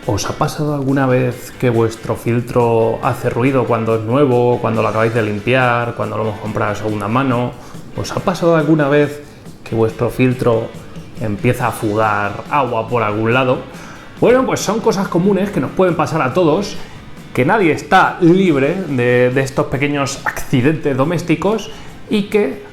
¿Os ha pasado alguna vez que vuestro filtro hace ruido cuando es nuevo, cuando lo acabáis de limpiar, cuando lo hemos comprado de segunda mano? ¿Os ha pasado alguna vez que vuestro filtro empieza a fugar agua por algún lado? Bueno, pues son cosas comunes que nos pueden pasar a todos, que nadie está libre de estos pequeños accidentes domésticos y que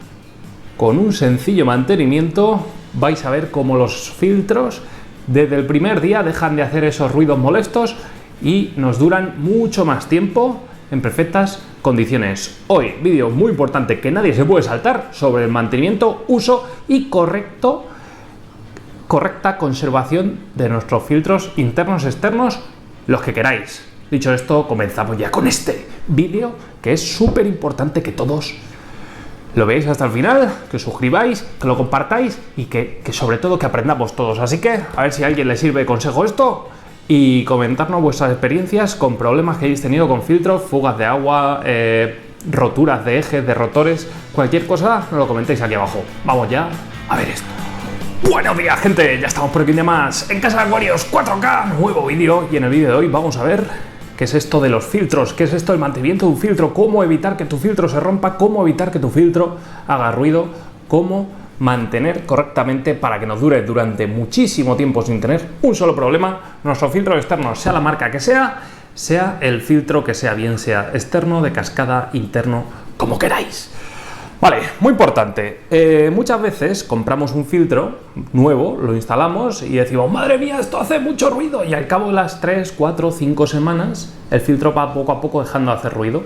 con un sencillo mantenimiento vais a ver cómo los filtros desde el primer día dejan de hacer esos ruidos molestos y nos duran mucho más tiempo en perfectas condiciones. Hoy, vídeo muy importante que nadie se puede saltar sobre el mantenimiento, uso y correcta conservación de nuestros filtros internos, externos, los que queráis. Dicho esto, comenzamos ya con este vídeo que es súper importante que todos lo veáis hasta el final, que os suscribáis, que lo compartáis y que sobre todo que aprendamos todos. Así que a ver si a alguien le sirve de consejo esto y comentarnos vuestras experiencias con problemas que hayáis tenido con filtros, fugas de agua, roturas de ejes, de rotores, cualquier cosa, nos lo comentéis aquí abajo. Vamos ya a ver esto. Buenos días, gente, ya estamos por aquí un día más en Casa de Acuarios 4K, nuevo vídeo, y en el vídeo de hoy vamos a ver qué es esto de los filtros, qué es esto del mantenimiento de un filtro, cómo evitar que tu filtro se rompa, cómo evitar que tu filtro haga ruido, cómo mantener correctamente para que nos dure durante muchísimo tiempo sin tener un solo problema nuestro filtro externo, sea la marca que sea el filtro que sea, bien sea externo, de cascada, interno, como queráis. Vale, muy importante, muchas veces compramos un filtro nuevo, lo instalamos y decimos, madre mía, esto hace mucho ruido, y al cabo de las 3, 4, 5 semanas el filtro va poco a poco dejando de hacer ruido.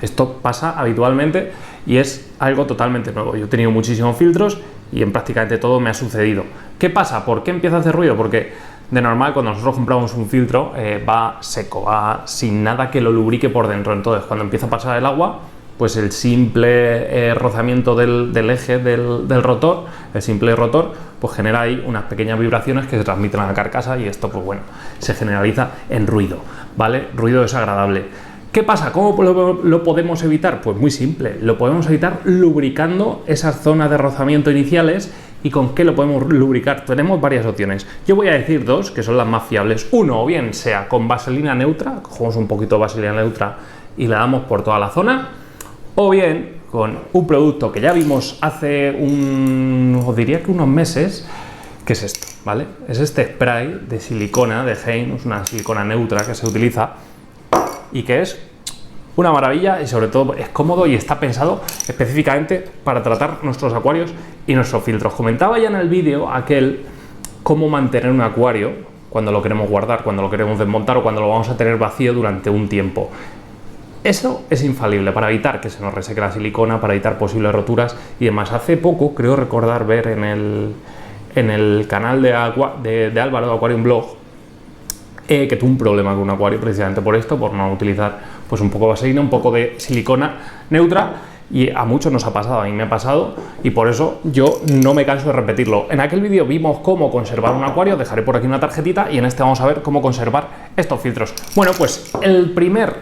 Esto pasa habitualmente y es algo totalmente nuevo. Yo he tenido muchísimos filtros y en prácticamente todo me ha sucedido. ¿Qué pasa? ¿Por qué empieza a hacer ruido? Porque de normal cuando nosotros compramos un filtro va seco, va sin nada que lo lubrique por dentro. Entonces cuando empieza a pasar el agua, pues el simple rozamiento del eje del rotor, el simple rotor, pues genera ahí unas pequeñas vibraciones que se transmiten a la carcasa y esto, pues bueno, se generaliza en ruido, ¿vale? Ruido desagradable. ¿Qué pasa? ¿Cómo lo podemos evitar? Pues muy simple, lo podemos evitar lubricando esas zonas de rozamiento iniciales. ¿Y con qué lo podemos lubricar? Tenemos varias opciones. Yo voy a decir dos, que son las más fiables. Uno, o bien sea con vaselina neutra, cogemos un poquito de vaselina neutra y le damos por toda la zona, o bien con un producto que ya vimos hace os diría que unos meses, que es esto, ¿vale? Es este spray de silicona de Heinz, una silicona neutra que se utiliza y que es una maravilla y sobre todo es cómodo y está pensado específicamente para tratar nuestros acuarios y nuestros filtros. Comentaba ya en el vídeo aquel cómo mantener un acuario cuando lo queremos guardar, cuando lo queremos desmontar o cuando lo vamos a tener vacío durante un tiempo. Eso es infalible para evitar que se nos reseque la silicona, para evitar posibles roturas y demás. Hace poco creo recordar ver en el canal de Álvaro de Aquarium Blog que tuvo un problema con un acuario precisamente por esto, por no utilizar pues un poco de vaselina, un poco de silicona neutra, y a muchos nos ha pasado, a mí me ha pasado y por eso yo no me canso de repetirlo. En aquel vídeo vimos cómo conservar un acuario, dejaré por aquí una tarjetita y en este vamos a ver cómo conservar estos filtros. Bueno, pues el primer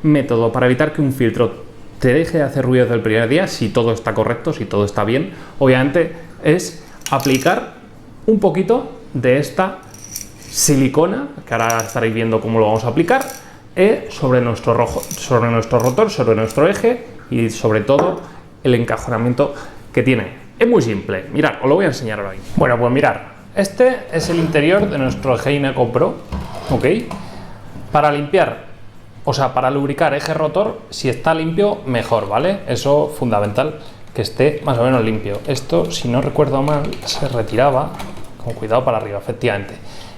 método para evitar que un filtro te deje de hacer ruido desde el primer día, si todo está correcto, si todo está bien, obviamente es aplicar un poquito de esta silicona, que ahora estaréis viendo cómo lo vamos a aplicar, sobre nuestro rotor, sobre nuestro eje y sobre todo el encajonamiento que tiene. Es muy simple, mirad, os lo voy a enseñar ahora mismo. Bueno, pues mirad, este es el interior de nuestro Heinz Eco Pro, ¿ok? Para limpiar, o sea, para lubricar eje rotor, si está limpio, mejor, ¿vale? Eso fundamental, que esté más o menos limpio. Esto, si no recuerdo mal, se retiraba con cuidado para arriba, efectivamente.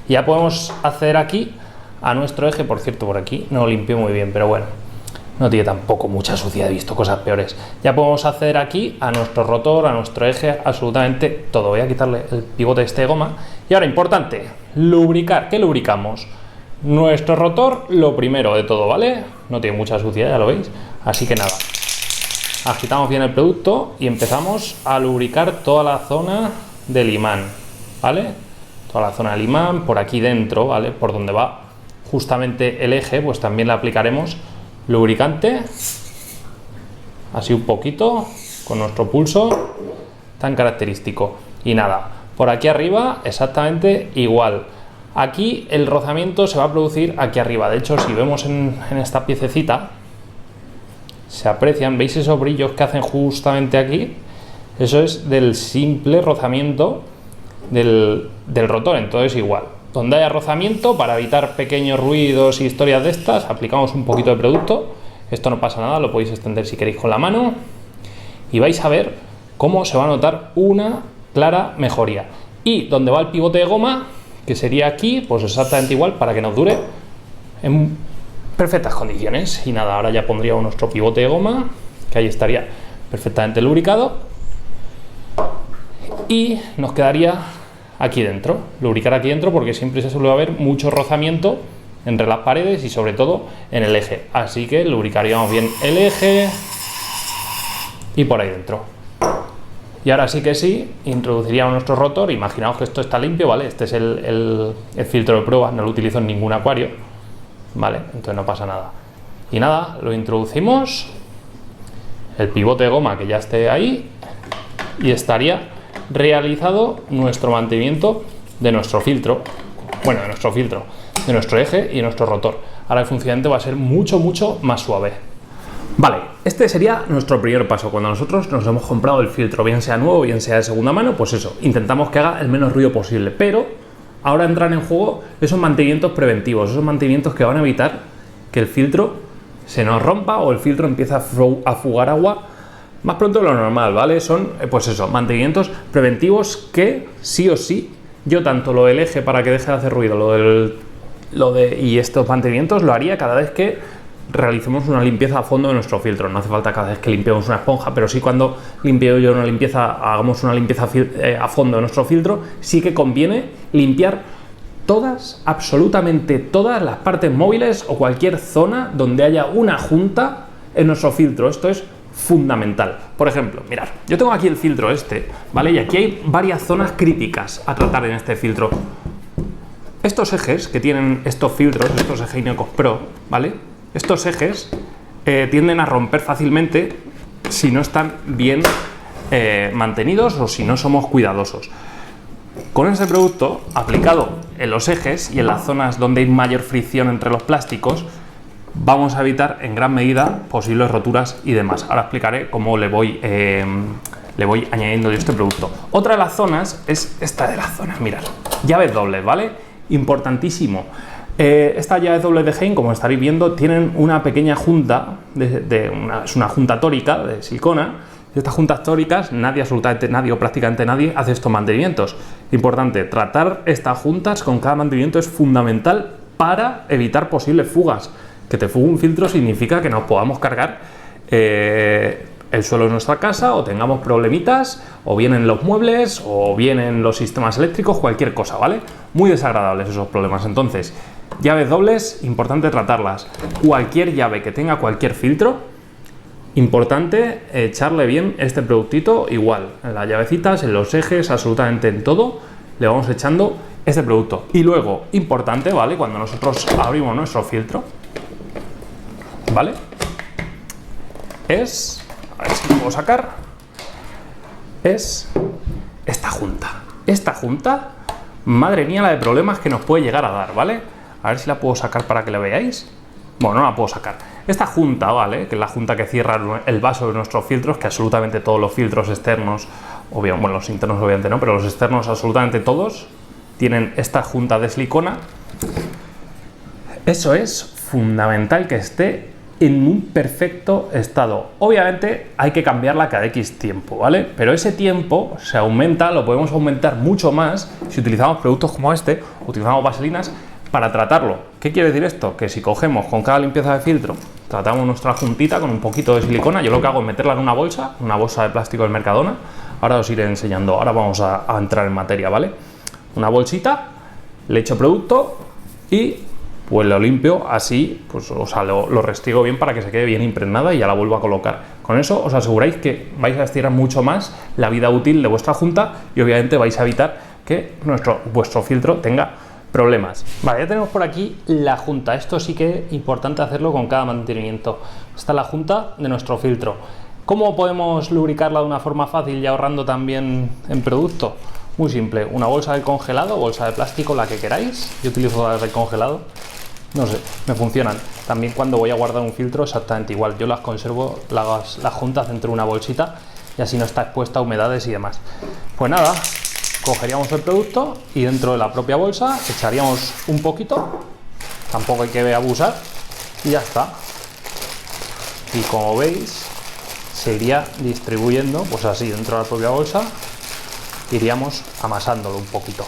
Y ya podemos acceder aquí a nuestro eje, por cierto, por aquí no lo limpié muy bien, pero bueno, no tiene tampoco mucha suciedad, he visto cosas peores. Ya podemos acceder aquí a nuestro rotor, a nuestro eje, absolutamente todo. Voy a quitarle el pivote este de goma. Y ahora, importante, lubricar. ¿Qué lubricamos? Nuestro rotor, lo primero de todo, ¿vale? No tiene mucha suciedad, ya lo veis. Así que nada, agitamos bien el producto y empezamos a lubricar toda la zona del imán, ¿vale? Toda la zona del imán, por aquí dentro, ¿vale? Por donde va justamente el eje, pues también le aplicaremos lubricante, así un poquito, con nuestro pulso tan característico. Y nada, por aquí arriba exactamente igual. Aquí el rozamiento se va a producir aquí arriba. De hecho, si vemos en esta piececita, se aprecian, ¿veis esos brillos que hacen justamente aquí? Eso es del simple rozamiento del rotor. Entonces igual, donde haya rozamiento, para evitar pequeños ruidos y historias de estas, aplicamos un poquito de producto. Esto no pasa nada, lo podéis extender si queréis con la mano y vais a ver cómo se va a notar una clara mejoría. Y donde va el pivote de goma, que sería aquí, pues exactamente igual, para que nos dure en perfectas condiciones. Y nada, ahora ya pondríamos nuestro pivote de goma, que ahí estaría perfectamente lubricado, y nos quedaría aquí dentro, lubricar aquí dentro, porque siempre se suele haber mucho rozamiento entre las paredes y sobre todo en el eje, así que lubricaríamos bien el eje y por ahí dentro. Y ahora sí que sí, introduciríamos nuestro rotor. Imaginaos que esto está limpio, ¿vale? Este es el filtro de prueba, no lo utilizo en ningún acuario, ¿vale? Entonces no pasa nada. Y nada, lo introducimos, el pivote de goma que ya esté ahí, y estaría realizado nuestro mantenimiento de nuestro filtro, bueno, de nuestro eje y de nuestro rotor. Ahora el funcionamiento va a ser mucho más suave. Vale, este sería nuestro primer paso. Cuando nosotros nos hemos comprado el filtro, bien sea nuevo, bien sea de segunda mano, pues eso, intentamos que haga el menos ruido posible. Pero ahora entran en juego esos mantenimientos preventivos, esos mantenimientos que van a evitar que el filtro se nos rompa o el filtro empiece a fugar agua más pronto de lo normal, ¿vale? Son, pues eso, mantenimientos preventivos que sí o sí, yo tanto lo del eje para que deje de hacer ruido, y estos mantenimientos lo haría cada vez que realicemos una limpieza a fondo de nuestro filtro. No hace falta cada vez que limpiemos una esponja, pero sí cuando limpio yo una limpieza, hagamos una limpieza a fondo de nuestro filtro, sí que conviene limpiar todas, absolutamente todas las partes móviles o cualquier zona donde haya una junta en nuestro filtro. Esto es fundamental. Por ejemplo, mirad, yo tengo aquí el filtro este, ¿vale? Y aquí hay varias zonas críticas a tratar en este filtro. Estos ejes que tienen estos filtros, estos ejes Inecos Pro, ¿vale? Estos ejes tienden a romper fácilmente si no están bien mantenidos o si no somos cuidadosos. Con este producto aplicado en los ejes y en las zonas donde hay mayor fricción entre los plásticos, vamos a evitar en gran medida posibles roturas y demás. Ahora explicaré cómo le voy añadiendo yo este producto. Otra de las zonas es esta de las zonas, mirad, llaves dobles, ¿vale? Importantísimo. Estas llaves dobles de Hein, como estaréis viendo, tienen una pequeña junta, es una junta tórica de silicona. Estas juntas tóricas, absolutamente nadie o prácticamente nadie hace estos mantenimientos. Importante, tratar estas juntas con cada mantenimiento es fundamental para evitar posibles fugas. Que te fugue un filtro significa que nos podamos cargar el suelo de nuestra casa o tengamos problemitas, o bien en los muebles, o bien en los sistemas eléctricos, cualquier cosa, ¿vale? Muy desagradables esos problemas. Entonces, llaves dobles, importante tratarlas. Cualquier llave que tenga cualquier filtro, importante echarle bien este productito, igual, en las llavecitas, en los ejes, absolutamente en todo, le vamos echando este producto. Y luego, importante, ¿vale? Cuando nosotros abrimos nuestro filtro, ¿vale? A ver si lo puedo sacar, es esta junta. Esta junta, madre mía, la de problemas que nos puede llegar a dar, ¿vale? A ver si la puedo sacar para que la veáis. Bueno, no la puedo sacar. Esta junta, ¿vale? Que es la junta que cierra el vaso de nuestros filtros, que absolutamente todos los filtros externos, bueno, los internos obviamente no, pero los externos absolutamente todos tienen esta junta de silicona. Eso es fundamental que esté en un perfecto estado. Obviamente hay que cambiarla cada X tiempo, ¿vale? Pero ese tiempo se aumenta, lo podemos aumentar mucho más si utilizamos productos como este, utilizamos vaselinas para tratarlo. ¿Qué quiere decir esto? Que si cogemos con cada limpieza de filtro, tratamos nuestra juntita con un poquito de silicona, yo lo que hago es meterla en una bolsa de plástico del Mercadona. Ahora os iré enseñando, ahora vamos a entrar en materia, ¿vale? Una bolsita, le echo producto y pues lo limpio así, pues, o sea, lo restriego bien para que se quede bien impregnada y ya la vuelvo a colocar. Con eso os aseguráis que vais a estirar mucho más la vida útil de vuestra junta y obviamente vais a evitar que vuestro filtro tenga problemas. Vale, ya tenemos por aquí la junta. Esto sí que es importante hacerlo con cada mantenimiento. Esta es la junta de nuestro filtro. ¿Cómo podemos lubricarla de una forma fácil y ahorrando también en producto? Muy simple, una bolsa de congelado, bolsa de plástico, la que queráis. Yo utilizo la de congelado, no sé, me funcionan. También cuando voy a guardar un filtro, exactamente igual. Yo las conservo, las juntas dentro de una bolsita y así no está expuesta a humedades y demás. Pues nada, cogeríamos el producto y dentro de la propia bolsa echaríamos un poquito, tampoco hay que abusar, y ya está. Y como veis, se iría distribuyendo, pues así, dentro de la propia bolsa, iríamos amasándolo un poquito.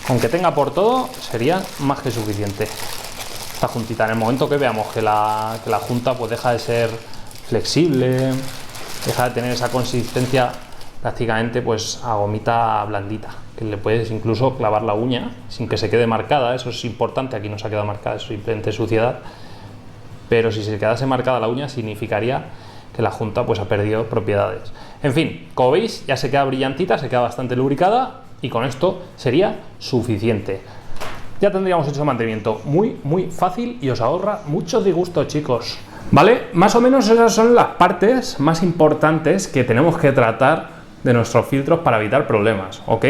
Aunque tenga por todo, sería más que suficiente. Esta juntita, en el momento que veamos que la junta pues deja de ser flexible, deja de tener esa consistencia prácticamente pues a gomita blandita, que le puedes incluso clavar la uña sin que se quede marcada. Eso es importante, aquí no se ha quedado marcada, es simplemente suciedad, pero si se quedase marcada la uña significaría que la junta pues ha perdido propiedades. En fin, como veis, ya se queda brillantita, se queda bastante lubricada y con esto sería suficiente. Ya tendríamos hecho el mantenimiento muy fácil y os ahorra mucho disgusto, chicos. ¿Vale? Más o menos esas son las partes más importantes que tenemos que tratar de nuestros filtros para evitar problemas, ¿ok?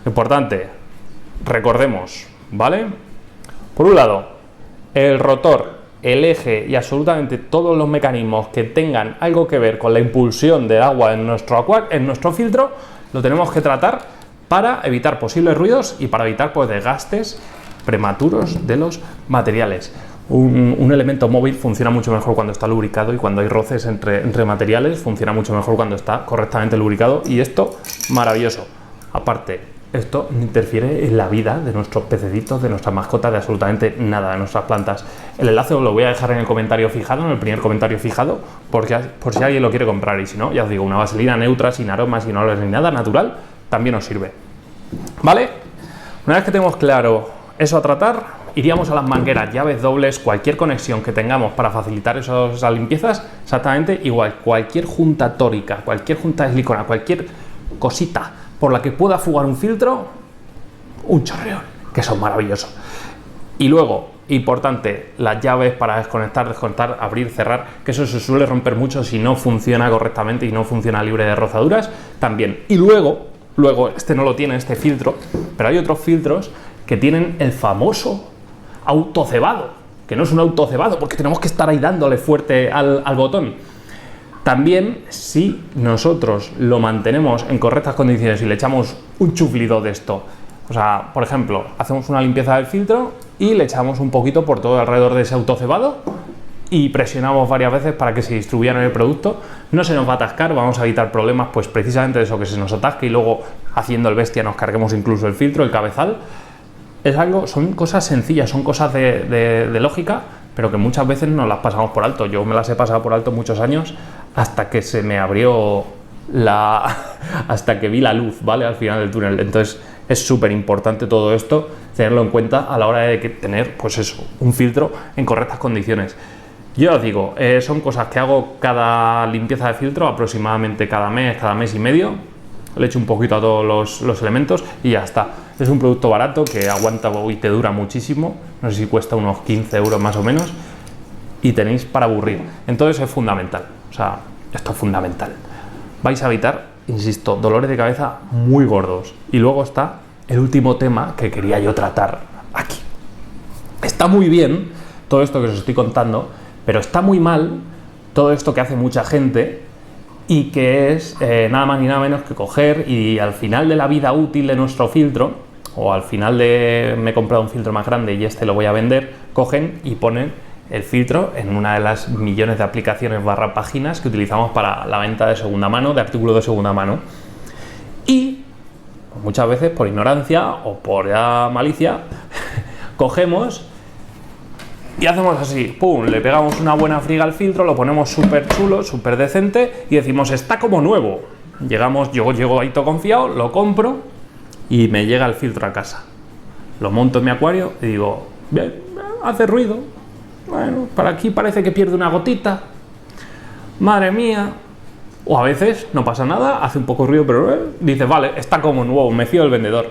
Importante, recordemos, ¿vale? Por un lado, el rotor, el eje y absolutamente todos los mecanismos que tengan algo que ver con la impulsión de agua en nuestro filtro, lo tenemos que tratar para evitar posibles ruidos y para evitar pues desgastes prematuros de los materiales. Un elemento móvil funciona mucho mejor cuando está lubricado, y cuando hay roces entre materiales funciona mucho mejor cuando está correctamente lubricado, y esto maravilloso. Aparte, esto no interfiere en la vida de nuestros pececitos, de nuestras mascotas, de absolutamente nada, de nuestras plantas. El enlace os lo voy a dejar en el comentario fijado, en el primer comentario fijado, por si alguien lo quiere comprar, y si no, ya os digo, una vaselina neutra, sin aromas, sin olores ni nada, natural, también os sirve. ¿Vale? Una vez que tenemos claro eso a tratar, iríamos a las mangueras, llaves dobles, cualquier conexión que tengamos para facilitar esas limpiezas, exactamente igual, cualquier junta tórica, cualquier junta de silicona, cualquier cosita por la que pueda fugar un filtro, un chorreón, que son maravillosos. Y luego, importante, las llaves para desconectar, desconectar, abrir, cerrar, que eso se suele romper mucho si no funciona correctamente y no funciona libre de rozaduras, también. Y luego, este no lo tiene, este filtro, pero hay otros filtros que tienen el famoso autocebado, que no es un autocebado porque tenemos que estar ahí dándole fuerte al botón. También, si nosotros lo mantenemos en correctas condiciones y le echamos un chuflido de esto, o sea, por ejemplo, hacemos una limpieza del filtro y le echamos un poquito por todo alrededor de ese autocebado y presionamos varias veces para que se distribuya en el producto, no se nos va a atascar, vamos a evitar problemas, pues precisamente de eso, que se nos atasque y luego haciendo el bestia nos carguemos incluso el filtro, el cabezal. Son cosas sencillas, son cosas de lógica, pero que muchas veces nos las pasamos por alto. Yo me las he pasado por alto muchos años hasta que se me abrió hasta que vi la luz, ¿vale? Al final del túnel. Entonces es súper importante todo esto, tenerlo en cuenta a la hora de tener, pues eso, un filtro en correctas condiciones. Yo os digo, son cosas que hago cada limpieza de filtro, aproximadamente cada mes y medio. Le echo un poquito a todos los elementos y ya está. Es un producto barato que aguanta y te dura muchísimo. No sé si cuesta unos 15 euros más o menos. Y tenéis para aburrir. Entonces es fundamental. O sea, esto es fundamental. Vais a evitar, insisto, dolores de cabeza muy gordos. Y luego está el último tema que quería yo tratar aquí. Está muy bien todo esto que os estoy contando, pero está muy mal todo esto que hace mucha gente, y que es nada más ni nada menos que coger y al final de la vida útil de nuestro filtro, o al final de me he comprado un filtro más grande y este lo voy a vender, cogen y ponen el filtro en una de las millones de aplicaciones / páginas que utilizamos para la venta de segunda mano, de artículos de segunda mano. Y muchas veces por ignorancia o por malicia cogemos y hacemos así, pum, le pegamos una buena friga al filtro, lo ponemos súper chulo, súper decente y decimos, está como nuevo. Yo llego ahí todo confiado, lo compro y me llega el filtro a casa. Lo monto en mi acuario y digo, bien, hace ruido. Bueno, para aquí parece que pierde una gotita. Madre mía. O a veces no pasa nada, hace un poco de ruido, pero dice, vale, está como nuevo, me fío del vendedor.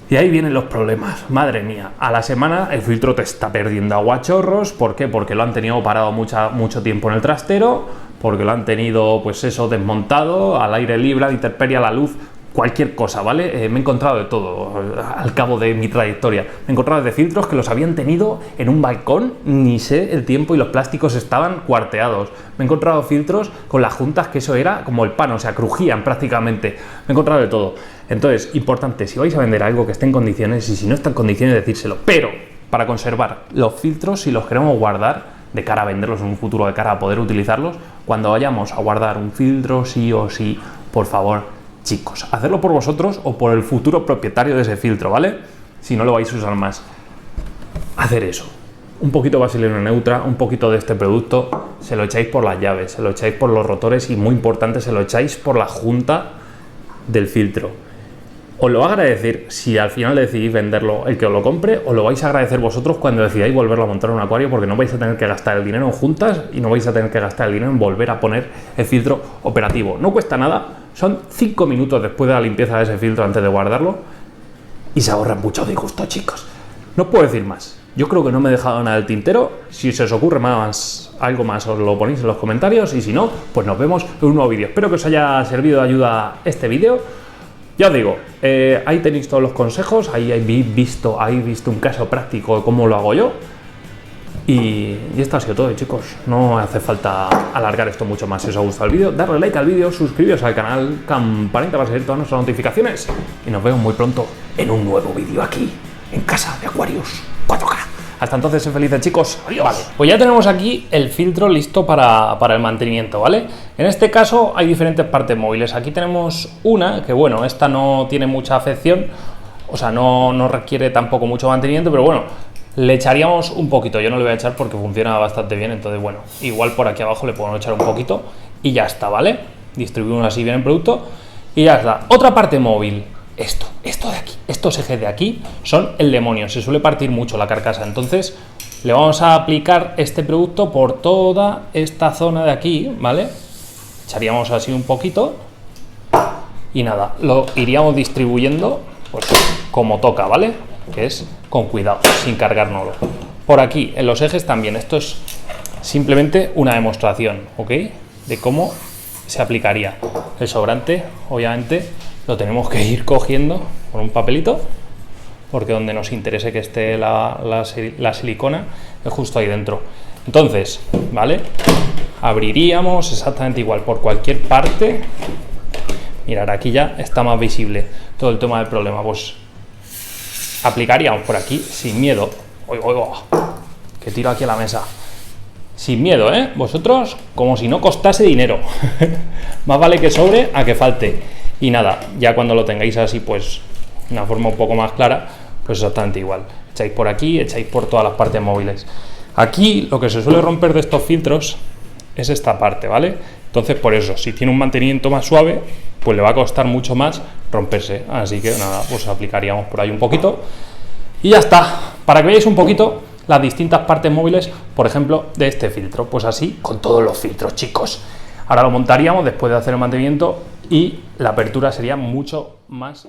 Y ahí vienen los problemas, madre mía. A la semana el filtro te está perdiendo agua a chorros. ¿Por qué? Porque lo han tenido parado mucho tiempo en el trastero, porque lo han tenido, pues eso, desmontado, al aire libre, a la intemperie, a la luz, cualquier cosa, ¿vale? Me he encontrado de todo al cabo de mi trayectoria. Me he encontrado de filtros que los habían tenido en un balcón, ni sé el tiempo, y los plásticos estaban cuarteados. Me he encontrado filtros con las juntas que eso era como el pan, o sea, crujían prácticamente. Me he encontrado de todo. Entonces, importante, si vais a vender algo que esté en condiciones, y si no está en condiciones, decírselo. Pero, para conservar los filtros, si los queremos guardar de cara a venderlos en un futuro, de cara a poder utilizarlos, cuando vayamos a guardar un filtro, sí o sí, por favor, chicos, hacerlo por vosotros o por el futuro propietario de ese filtro, ¿vale? Si no lo vais a usar más. Hacer eso. Un poquito de vaselina neutra, un poquito de este producto, se lo echáis por las llaves, se lo echáis por los rotores y, muy importante, se lo echáis por la junta del filtro. Os lo va a agradecer si al final decidís venderlo el que os lo compre, o lo vais a agradecer vosotros cuando decidáis volverlo a montar en un acuario, porque no vais a tener que gastar el dinero en juntas y no vais a tener que gastar el dinero en volver a poner el filtro operativo. No cuesta nada, son 5 minutos después de la limpieza de ese filtro antes de guardarlo y se ahorran mucho disgusto, chicos. No puedo decir más. Yo creo que no me he dejado nada del tintero. Si se os ocurre algo más, os lo ponéis en los comentarios, y si no, pues nos vemos en un nuevo vídeo. Espero que os haya servido de ayuda este vídeo. Ya os digo, ahí tenéis todos los consejos, ahí habéis visto un caso práctico de cómo lo hago yo. Y esto ha sido todo, chicos. No hace falta alargar esto mucho más. Si os ha gustado el vídeo, darle like al vídeo, suscribiros al canal, campanita para seguir todas nuestras notificaciones. Y nos vemos muy pronto en un nuevo vídeo aquí, en Casa de Aquarius 4K. Hasta entonces, sed felices, chicos. Adiós. Vale, pues ya tenemos aquí el filtro listo para el mantenimiento, ¿vale? En este caso hay diferentes partes móviles. Aquí tenemos una que, bueno, esta no tiene mucha afección, o sea, no requiere tampoco mucho mantenimiento, pero bueno, le echaríamos un poquito. Yo no le voy a echar porque funciona bastante bien, entonces, bueno, igual por aquí abajo le podemos echar un poquito y ya está, ¿vale? Distribuimos así bien el producto y ya está. Otra parte móvil. Esto de aquí, estos ejes de aquí son el demonio, se suele partir mucho la carcasa, entonces le vamos a aplicar este producto por toda esta zona de aquí, ¿vale? Echaríamos así un poquito y nada, lo iríamos distribuyendo pues como toca, ¿vale? Que es con cuidado, sin cargárnoslo. Por aquí, en los ejes también, esto es simplemente una demostración, ¿ok? De cómo se aplicaría. El sobrante, obviamente, lo tenemos que ir cogiendo con un papelito, porque donde nos interese que esté la silicona es justo ahí dentro. Entonces, ¿vale? Abriríamos exactamente igual por cualquier parte. Mirad, aquí ya está más visible todo el tema del problema. Pues aplicaríamos por aquí sin miedo. Oiga, que tiro aquí a la mesa. Sin miedo, ¿eh? Vosotros, como si no costase dinero. Más vale que sobre a que falte. Y nada, ya cuando lo tengáis así, pues, de una forma un poco más clara, pues exactamente igual. Echáis por aquí, echáis por todas las partes móviles. Aquí lo que se suele romper de estos filtros es esta parte, ¿vale? Entonces, por eso, si tiene un mantenimiento más suave, pues le va a costar mucho más romperse. Así que nada, pues aplicaríamos por ahí un poquito. Y ya está. Para que veáis un poquito las distintas partes móviles, por ejemplo, de este filtro. Pues así con todos los filtros, chicos. Ahora lo montaríamos después de hacer el mantenimiento y la apertura sería mucho más